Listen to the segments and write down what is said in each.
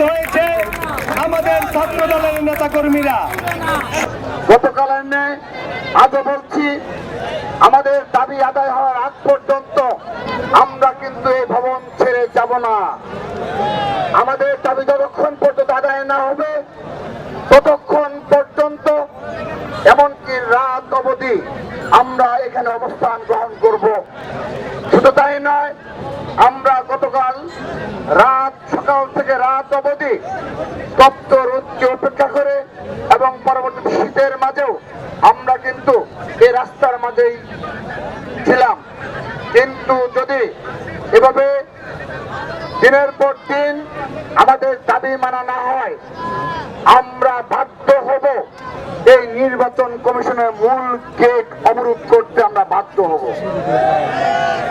উপস্থিত হয়েছে আমাদের ছাত্র দলের নেতা কর্মীরা। গতকালের ন্যায় আজও বলছি, আমাদের দাবি আদায় হওয়ার আগ পর্যন্ত আমরা কিন্তু এই ভবন ছেড়ে যাব না। আমাদের দাবি যতক্ষণ পর্যন্ত আদায় না হবে ততক্ষণ পর্যন্ত, এমনকি রাত অবধি আমরা এখানে অবস্থান গ্রহণ করব। শুধু তাই নয়, আমরা গতকাল সকাল থেকে রাত অবধি তপ্ত রোদকে উপেক্ষা করে এবং পরবর্তী শীতের মাঝেও আমরা কিন্তু এই রাস্তার মাঝেই ছিলাম। কিন্তু যদি এভাবে দিনের পর দিন আমাদের দাবি মানা না হয়, আমরা বাধ্য হব এই নির্বাচন কমিশনের মূল গেট অবরোধ করতে। আমরা বাধ্য হব।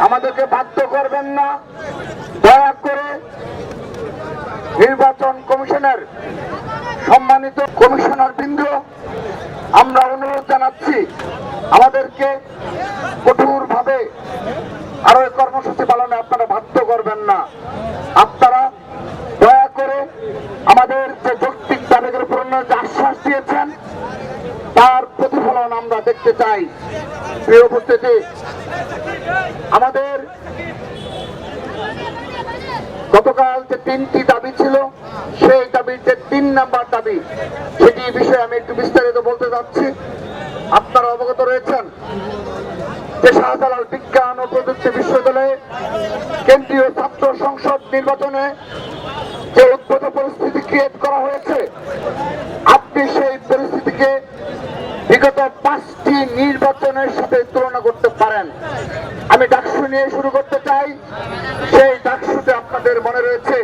আমাদেরকে বাধ্য করবেন না। দয়া করে নির্বাচন কমিশনের সম্মানিত কমিশনার বৃন্দ, আমরা অনুরোধ জানাচ্ছি, আমাদেরকে কঠোরভাবে আরো এই কর্মসূচি পালনে আপনারা বাধ্য করবেন না। আপনারা দয়া করে আমাদের যে যৌক্তিক দাবিগুলো পূরণের যে আশ্বাস দিয়েছেন তার প্রতিফলন আমরা দেখতে চাই। প্রিয় উপস্থিতি, আমাদের গতকাল যে 3টি দাবি ছিল, সেই দাবির যে 3 নাম্বার দাবি, সেটি বিষয়ে আমি একটু বিস্তারিত বলতে যাচ্ছি। আপনারা অবগত রয়েছেন যে শাহজালাল বিজ্ঞান ও প্রযুক্তি বিশ্ববিদ্যালয়ে কেন্দ্রীয় ছাত্র সংসদ নির্বাচনে যে উদ্ভূত পরিস্থিতি ক্রিয়েট করা হয়েছে, আপনি সেই পরিস্থিতিকে বিগত 5টি নির্বাচনের সাথে তুলনা করতে পারেন। আমি ডাকসু নিয়ে শুরু করতে চাই। সেই ডাকসুতে আপনাদের মনে রয়েছে,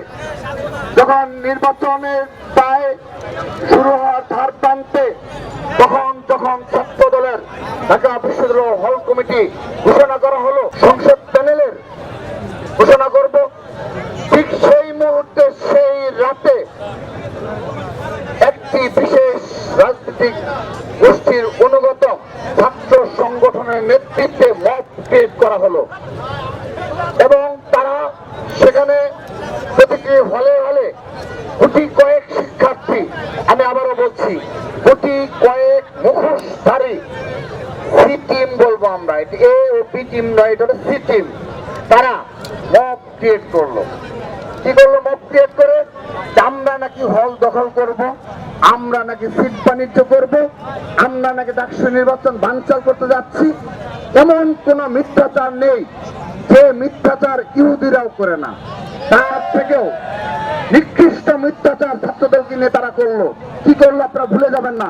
যখন নির্বাচনের প্রায় শুরু হওয়ার ধার প্রান্তে যখন ছাত্র দলের ঢাকা বিশ্ববিদ্যালয় হল কমিটি ঘোষণা করা হলো, সংসদ প্যানেলের ঘোষণা করব, ঠিক সেই মুহূর্তে সেই রাতে একটি বিশেষ রাজনৈতিক গোষ্ঠীর অনুগত ছাত্র সংগঠনের নেতৃত্বে মব ক্রিয়েট করা হলো এবং তারা সেখানে প্রতিটি হলে হলে গুটি কয়েক শিক্ষার্থী, আমি আবারও বলছি, গুটি কয়েক মুখোশধারী সি টিম বলবো আমরা, এটি এ ও বি টিম নয়, এটা হলো সি টিম, তারা মব ক্রিয়েট করলো। কি করলো? মব ক্রিয়েট করে আমরা নাকি হল দখল করব, আমরা নাকি সিট বাণিজ্য করব, আমরা নাকি ডাকসু নির্বাচন বানচাল করতে যাচ্ছি। এমন কোন মিথ্যাচার নেই যে মিথ্যাচার ইহুদিরাও করে না। তার থেকেও নিকৃষ্ট মিথ্যাচার ছাত্রদলকে নিয়ে তারা করলো। কি করলো আপনারা ভুলে যাবেন না।